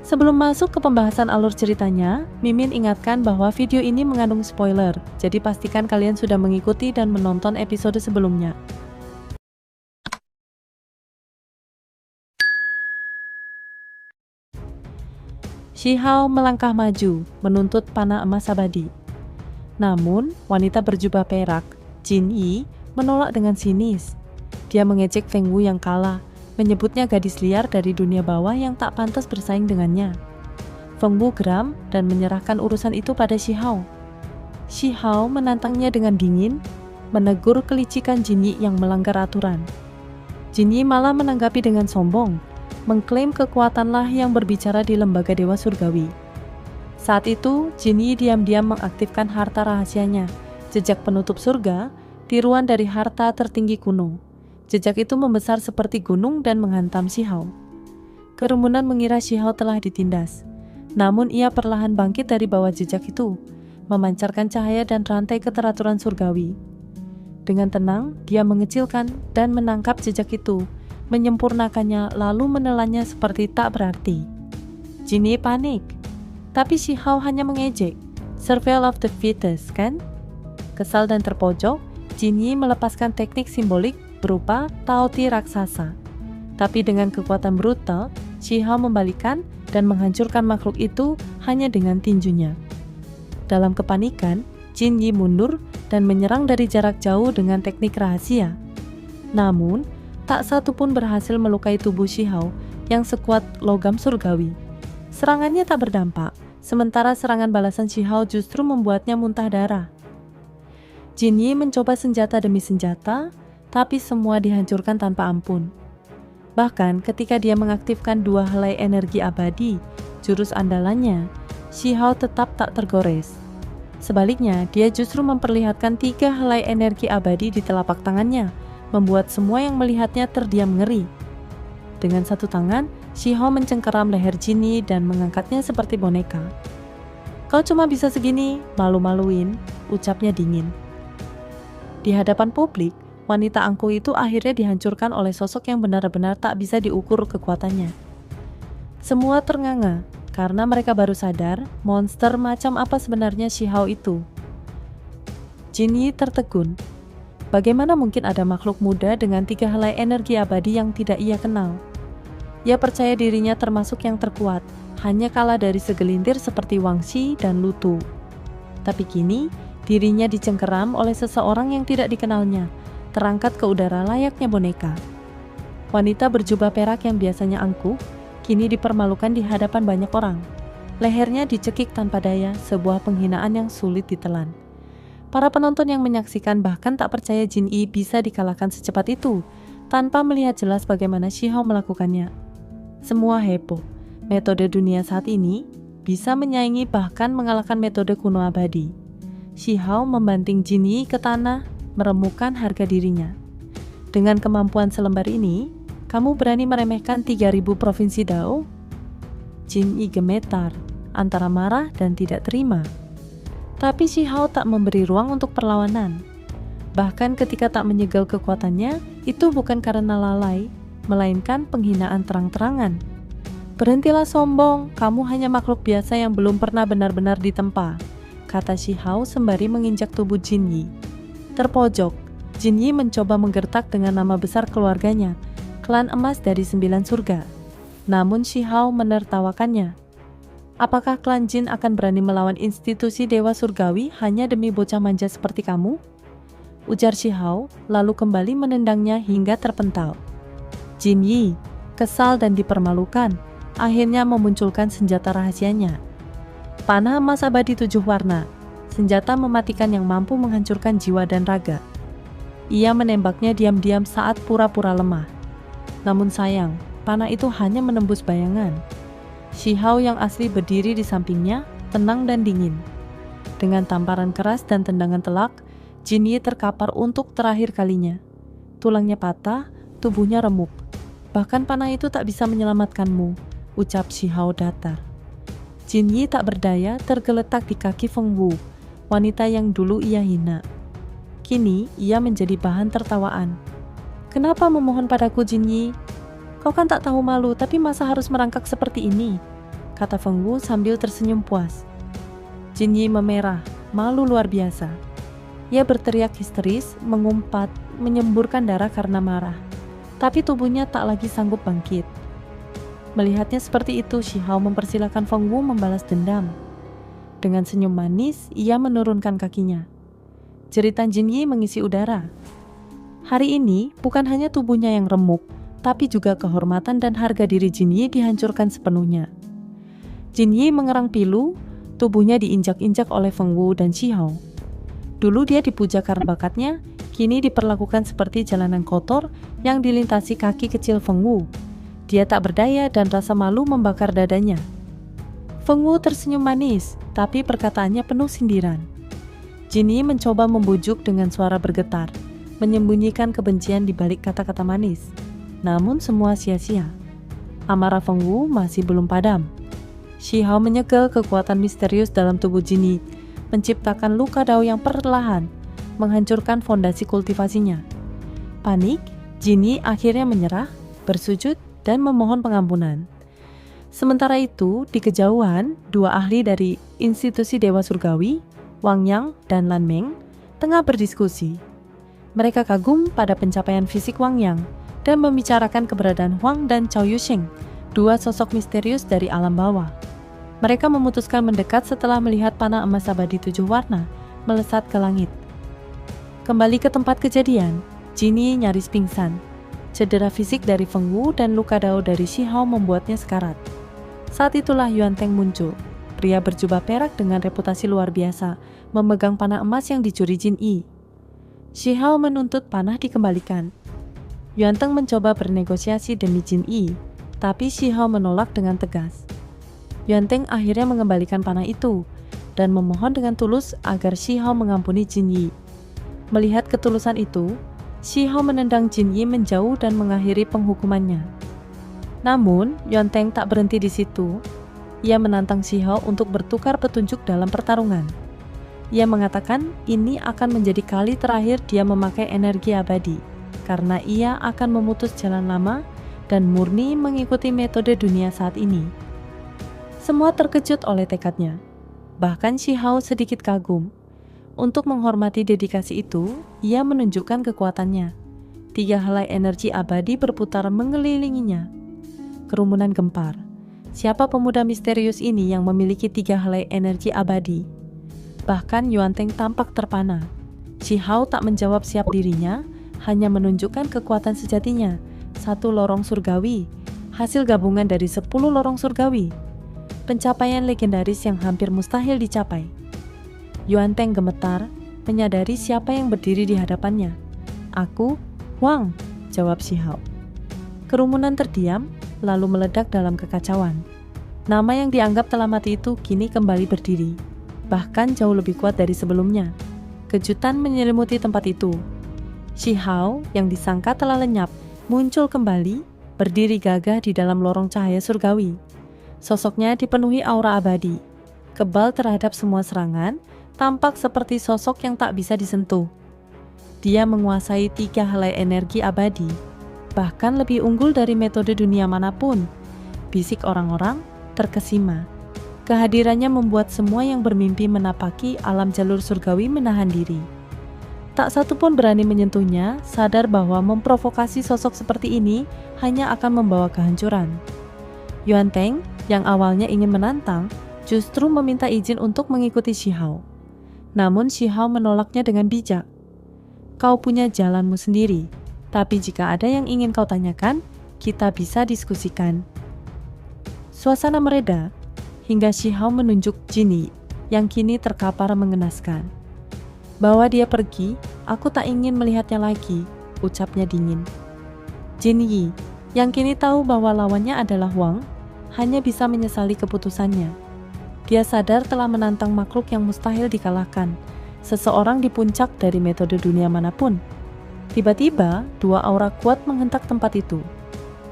Sebelum masuk ke pembahasan alur ceritanya, Mimin ingatkan bahwa video ini mengandung spoiler, jadi pastikan kalian sudah mengikuti dan menonton episode sebelumnya. Shihao melangkah maju, menuntut panah emas abadi. Namun, wanita berjubah perak, Jin Yi, menolak dengan sinis. Dia mengejek Feng Wu yang kalah, menyebutnya gadis liar dari dunia bawah yang tak pantas bersaing dengannya. Feng Wu geram dan menyerahkan urusan itu pada Shihao. Shihao menantangnya dengan dingin, menegur kelicikan Jin Yi yang melanggar aturan. Jin Yi malah menanggapi dengan sombong, mengklaim kekuatanlah yang berbicara di lembaga Dewa Surgawi. Saat itu, Jin Yi diam-diam mengaktifkan harta rahasianya, jejak penutup surga, tiruan dari harta tertinggi kuno. Jejak itu membesar seperti gunung dan menghantam Shihao. Kerumunan mengira Shihao telah ditindas, namun ia perlahan bangkit dari bawah jejak itu, memancarkan cahaya dan rantai keteraturan surgawi. Dengan tenang, dia mengecilkan dan menangkap jejak itu, menyempurnakannya lalu menelannya seperti tak berarti. Jin Yi panik, tapi Shihao hanya mengejek. Survival of the fittest, kan? Kesal dan terpojok, Jin Yi melepaskan teknik simbolik berupa Taoti raksasa. Tapi dengan kekuatan brutal, Shihao membalikan dan menghancurkan makhluk itu hanya dengan tinjunya. Dalam kepanikan, Jin Yi mundur dan menyerang dari jarak jauh dengan teknik rahasia. Namun, tak satu pun berhasil melukai tubuh Shihao yang sekuat logam surgawi. Serangannya tak berdampak, sementara serangan balasan Shihao justru membuatnya muntah darah. Jin Yi mencoba senjata demi senjata, tapi semua dihancurkan tanpa ampun. Bahkan ketika dia mengaktifkan 2 helai energi abadi, jurus andalannya, Shihao tetap tak tergores. Sebaliknya, dia justru memperlihatkan 3 helai energi abadi di telapak tangannya, membuat semua yang melihatnya terdiam ngeri. Dengan satu tangan, Shihao mencengkeram leher Jin Yi dan mengangkatnya seperti boneka. "Kau cuma bisa segini, malu-maluin," ucapnya dingin. Di hadapan publik, wanita angkuh itu akhirnya dihancurkan oleh sosok yang benar-benar tak bisa diukur kekuatannya. Semua ternganga karena mereka baru sadar monster macam apa sebenarnya Shihao itu. Jin Yi tertegun. Bagaimana mungkin ada makhluk muda dengan 3 helai energi abadi yang tidak ia kenal? Ia percaya dirinya termasuk yang terkuat, hanya kalah dari segelintir seperti Wang Xi dan Lu Tu. Tapi kini, dirinya dicengkeram oleh seseorang yang tidak dikenalnya, terangkat ke udara layaknya boneka. Wanita berjubah perak yang biasanya angkuh, kini dipermalukan di hadapan banyak orang. Lehernya dicekik tanpa daya, sebuah penghinaan yang sulit ditelan. Para penonton yang menyaksikan bahkan tak percaya Jin Yi bisa dikalahkan secepat itu, tanpa melihat jelas bagaimana Shihao melakukannya. Semua heboh. Metode dunia saat ini bisa menyaingi bahkan mengalahkan metode kuno abadi. Shihao membanting Jin Yi ke tanah, meremukkan harga dirinya. Dengan kemampuan selembar ini, kamu berani meremehkan 3.000 provinsi Dao? Jin Yi gemetar, antara marah dan tidak terima. Tapi Shihao tak memberi ruang untuk perlawanan. Bahkan ketika tak menyegel kekuatannya, itu bukan karena lalai, melainkan penghinaan terang-terangan. "Berhentilah sombong, kamu hanya makhluk biasa yang belum pernah benar-benar ditempa," kata Shihao sembari menginjak tubuh Jin Yi. Terpojok, Jin Yi mencoba menggertak dengan nama besar keluarganya, klan emas dari 9 surga. Namun Shihao menertawakannya. "Apakah klan Jin akan berani melawan institusi Dewa Surgawi hanya demi bocah manja seperti kamu?" ujar Shihao, lalu kembali menendangnya hingga terpental. Jin Yi, kesal dan dipermalukan, akhirnya memunculkan senjata rahasianya. Panah emas abadi 7 warna, senjata mematikan yang mampu menghancurkan jiwa dan raga. Ia menembaknya diam-diam saat pura-pura lemah. Namun sayang, panah itu hanya menembus bayangan. Shihao yang asli berdiri di sampingnya, tenang dan dingin. Dengan tamparan keras dan tendangan telak, Jin Yi terkapar untuk terakhir kalinya. Tulangnya patah, tubuhnya remuk. "Bahkan panah itu tak bisa menyelamatkanmu," ucap Shihao datar. Jin Yi tak berdaya, tergeletak di kaki Feng Wu, wanita yang dulu ia hina. Kini ia menjadi bahan tertawaan. "Kenapa memohon padaku, Jin Yi? Kau kan tak tahu malu, tapi masa harus merangkak seperti ini?" kata Feng Wu sambil tersenyum puas. Jin Yi memerah, malu luar biasa. Ia berteriak histeris, mengumpat, menyemburkan darah karena marah. Tapi tubuhnya tak lagi sanggup bangkit. Melihatnya seperti itu, Shi Hao mempersilahkan Feng Wu membalas dendam. Dengan senyum manis, ia menurunkan kakinya. Jeritan Jin Yi mengisi udara. Hari ini, bukan hanya tubuhnya yang remuk, tapi juga kehormatan dan harga diri Jin Yi dihancurkan sepenuhnya. Jin Yi mengerang pilu, tubuhnya diinjak-injak oleh Feng Wu dan Shi Hao. Dulu dia dipuja karena bakatnya, kini diperlakukan seperti jalanan kotor yang dilintasi kaki kecil Feng Wu. Dia tak berdaya dan rasa malu membakar dadanya. Feng Wu tersenyum manis, tapi perkataannya penuh sindiran. Jin Yi mencoba membujuk dengan suara bergetar, menyembunyikan kebencian di balik kata-kata manis. Namun semua sia-sia. Amarah Feng Wu masih belum padam. Shi Hao menyegel kekuatan misterius dalam tubuh Jin Yi, menciptakan luka dao yang perlahan menghancurkan fondasi kultivasinya. Panik, Jin Yi akhirnya menyerah, bersujud, dan memohon pengampunan. Sementara itu, di kejauhan, dua ahli dari institusi Dewa Surgawi, Wang Yang dan Lan Meng, tengah berdiskusi. Mereka kagum pada pencapaian fisik Wang Yang dan membicarakan keberadaan Huang dan Cao Yusheng, dua sosok misterius dari alam bawah. Mereka memutuskan mendekat setelah melihat panah emas abadi 7 warna melesat ke langit. Kembali ke tempat kejadian, Jin Yi nyaris pingsan. Cedera fisik dari Feng Wu dan luka dao dari Shi Hao membuatnya sekarat. Saat itulah Yuan Teng muncul. Pria berjubah perak dengan reputasi luar biasa, memegang panah emas yang dicuri Jin Yi. Shi Hao menuntut panah dikembalikan. Yuan Teng mencoba bernegosiasi demi Jin Yi, tapi Shi Hao menolak dengan tegas. Yuan Teng akhirnya mengembalikan panah itu dan memohon dengan tulus agar Shi Hao mengampuni Jin Yi. Melihat ketulusan itu, Shi Hao menendang Jin Yi menjauh dan mengakhiri penghukumannya. Namun, Yuan Teng tak berhenti di situ. Ia menantang Shi Hao untuk bertukar petunjuk dalam pertarungan. Ia mengatakan ini akan menjadi kali terakhir dia memakai energi abadi, karena ia akan memutus jalan lama dan murni mengikuti metode dunia saat ini. Semua terkejut oleh tekadnya. Bahkan Shi Hao sedikit kagum. Untuk menghormati dedikasi itu, ia menunjukkan kekuatannya. 3 helai energi abadi berputar mengelilinginya. Kerumunan gempar. Siapa pemuda misterius ini yang memiliki 3 helai energi abadi? Bahkan Yuan Teng tampak terpana. Shi Hao tak menjawab siap dirinya, hanya menunjukkan kekuatan sejatinya. 1 lorong surgawi, hasil gabungan dari 10 lorong surgawi. Pencapaian legendaris yang hampir mustahil dicapai. Yuan Teng gemetar, menyadari siapa yang berdiri di hadapannya. Aku, Huang, jawab Shi Hao. Kerumunan terdiam, lalu meledak dalam kekacauan. Nama yang dianggap telah mati itu kini kembali berdiri, bahkan jauh lebih kuat dari sebelumnya. Kejutan menyelimuti tempat itu. Shi Hao yang disangka telah lenyap, muncul kembali, berdiri gagah di dalam lorong cahaya surgawi. Sosoknya dipenuhi aura abadi, kebal terhadap semua serangan, tampak seperti sosok yang tak bisa disentuh. Dia menguasai 3 helai energi abadi, bahkan lebih unggul dari metode dunia manapun. Bisik orang-orang terkesima. Kehadirannya membuat semua yang bermimpi menapaki alam jalur surgawi menahan diri. Tak satu pun berani menyentuhnya, sadar bahwa memprovokasi sosok seperti ini hanya akan membawa kehancuran. Yuan Teng, yang awalnya ingin menantang, justru meminta izin untuk mengikuti Shi Hao. Namun Shi Hao menolaknya dengan bijak. Kau punya jalanmu sendiri, tapi jika ada yang ingin kau tanyakan, kita bisa diskusikan. Suasana mereda, hingga Shi Hao menunjuk Jin Yi, yang kini terkapar mengenaskan. Bawa dia pergi, aku tak ingin melihatnya lagi, ucapnya dingin. Jin Yi, yang kini tahu bahwa lawannya adalah Huang, hanya bisa menyesali keputusannya. Dia sadar telah menantang makhluk yang mustahil dikalahkan, seseorang di puncak dari metode dunia manapun. Tiba-tiba, 2 aura kuat menghentak tempat itu.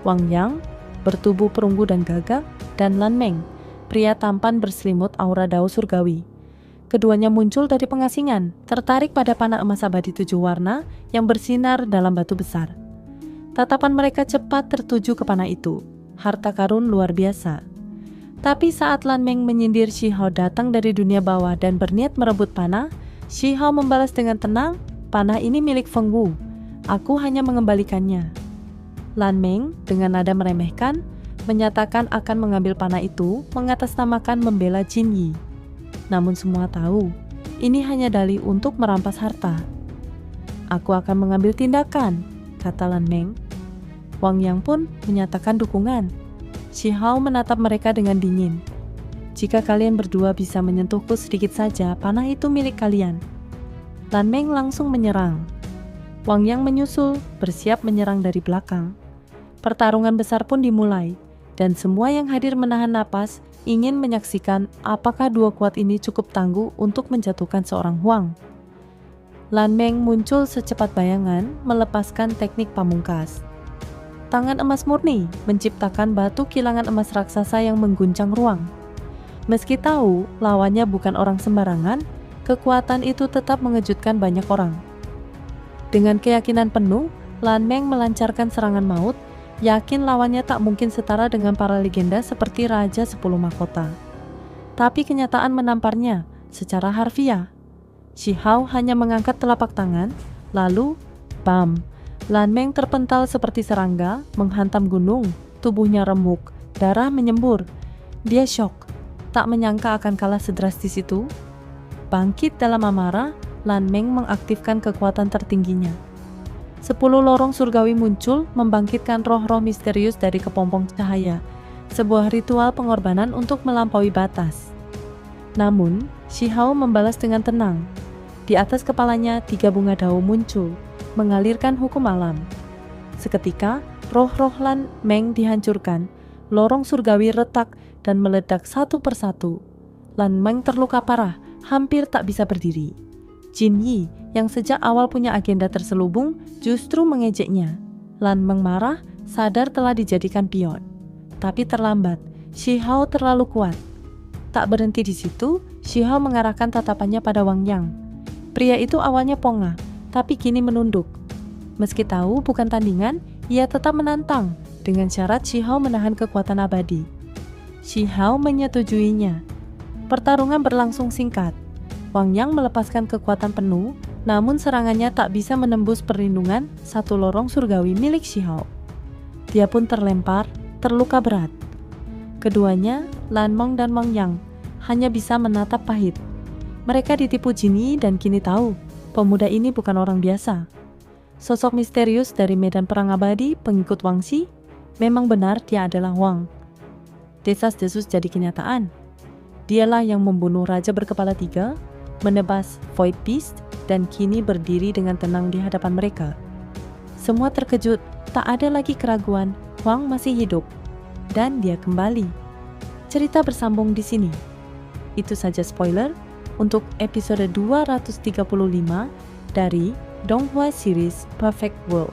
Wang Yang, bertubuh perunggu dan gagah, dan Lan Meng, pria tampan berselimut aura dao surgawi. Keduanya muncul dari pengasingan, tertarik pada panah emas abadi 7 warna yang bersinar dalam batu besar. Tatapan mereka cepat tertuju ke panah itu, harta karun luar biasa. Tapi saat Lan Meng menyindir Shi Hao datang dari dunia bawah dan berniat merebut panah, Shi Hao membalas dengan tenang, "Panah ini milik Feng Wu. Aku hanya mengembalikannya." Lan Meng dengan nada meremehkan menyatakan akan mengambil panah itu mengatasnamakan membela Jin Yi. Namun semua tahu, ini hanya dalih untuk merampas harta. "Aku akan mengambil tindakan," kata Lan Meng. Wang Yang pun menyatakan dukungan. Shi Hao menatap mereka dengan dingin. "Jika kalian berdua bisa menyentuhku sedikit saja, panah itu milik kalian." Lan Meng langsung menyerang. Wang Yang menyusul, bersiap menyerang dari belakang. Pertarungan besar pun dimulai, dan semua yang hadir menahan napas ingin menyaksikan apakah dua kuat ini cukup tangguh untuk menjatuhkan seorang Huang. Lan Meng muncul secepat bayangan, melepaskan teknik pamungkas. Tangan emas murni menciptakan batu kilangan emas raksasa yang mengguncang ruang. Meski tahu lawannya bukan orang sembarangan, kekuatan itu tetap mengejutkan banyak orang. Dengan keyakinan penuh, Lan Meng melancarkan serangan maut, yakin lawannya tak mungkin setara dengan para legenda seperti Raja 10 Mahkota. Tapi kenyataan menamparnya secara harfiah. Shi Hao hanya mengangkat telapak tangan, lalu bam! Lan Meng terpental seperti serangga, menghantam gunung, tubuhnya remuk, darah menyembur. Dia syok, tak menyangka akan kalah sedrastis itu. Bangkit dalam amarah, Lan Meng mengaktifkan kekuatan tertingginya. 10 lorong surgawi muncul, membangkitkan roh-roh misterius dari kepompong cahaya, sebuah ritual pengorbanan untuk melampaui batas. Namun, Shi Hao membalas dengan tenang. Di atas kepalanya 3 bunga dao muncul, mengalirkan hukum alam. Seketika, roh-roh Lan Meng dihancurkan, lorong surgawi retak dan meledak satu persatu. Lan Meng terluka parah, hampir tak bisa berdiri. Jin Yi, yang sejak awal punya agenda terselubung, justru mengejeknya. Lan Meng marah, sadar telah dijadikan pion. Tapi terlambat, Shi Hao terlalu kuat. Tak berhenti di situ, Shi Hao mengarahkan tatapannya pada Wang Yang. Pria itu awalnya pongah, tapi kini menunduk. Meski tahu bukan tandingan, ia tetap menantang dengan syarat Shi Hao menahan kekuatan abadi. Shi Hao menyetujuinya. Pertarungan berlangsung singkat. Wang Yang melepaskan kekuatan penuh, namun serangannya tak bisa menembus perlindungan satu lorong surgawi milik Shi Hao. Dia pun terlempar, terluka berat. Keduanya, Lan Meng dan Wang Yang, hanya bisa menatap pahit. Mereka ditipu Jin Yi dan kini tahu pemuda ini bukan orang biasa. Sosok misterius dari medan perang abadi pengikut Wang Xi, memang benar dia adalah Wang. Desas-desus jadi kenyataan. Dialah yang membunuh Raja berkepala 3, menebas Void Beast, dan kini berdiri dengan tenang di hadapan mereka. Semua terkejut, tak ada lagi keraguan, Wang masih hidup. Dan dia kembali. Cerita bersambung di sini. Itu saja spoiler untuk episode 235 dari Donghua Series Perfect World.